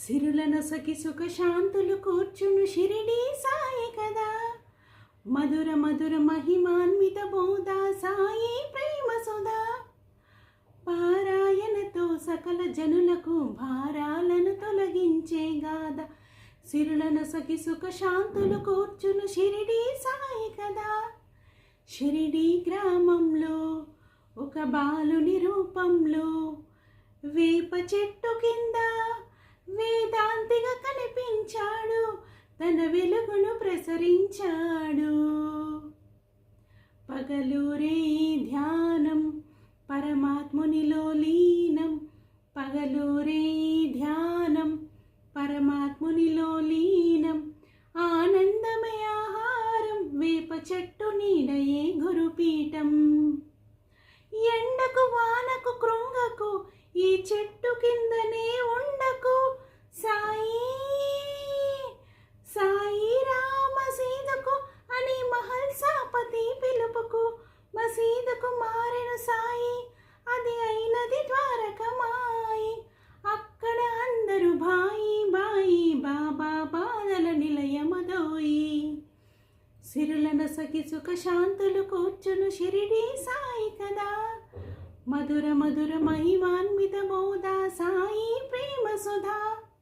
సిరులను సఖి సుఖ శాంతులు కూర్చును షిరిడి సాయి కదా. మధుర మధుర మహిమాన్విత బోధ సాయి ప్రేమ సుధా. పారాయణతో సకల జనులకు భారాలను తొలగించే గాథ. సిరులను సఖి సుఖ శాంతులు కూర్చును షిరిడి సాయి కదా. షిరిడి గ్రామంలో ఒక బాలుని రూపంలో వేప చెట్టు కింద వేదాంతిగా కనిపించాడు, తన వెలుగును ప్రసరించాడు. పగలూరే ధ్యానం పరమాత్మునిలో లీనం, పగలూరే ధ్యానం పరమాత్మునిలో లీనం. ఆనందమయ ఆహారం వేప చెట్టు నీడయే గురుపీఠం. ఎండకు వానకు కృంగకు ఈ చెట్టు కిందనే ఉండకు. సాయి సాయి రామ సీదకు అని మహల్సాపతి పిలుపుకు మసీదుకు మారెను సాయి, అది అయినది ద్వారకమాయి. అక్కడ అందరూ బాయి బాయి బాబా బాధల నిలయమదోయి. సిరులను సఖి సుఖ శాంతులు కూర్చును షిరిడి సాయి కదా. మధుర మధుర మహిమాన్విత బోధ సాయి ప్రేమ సుధా.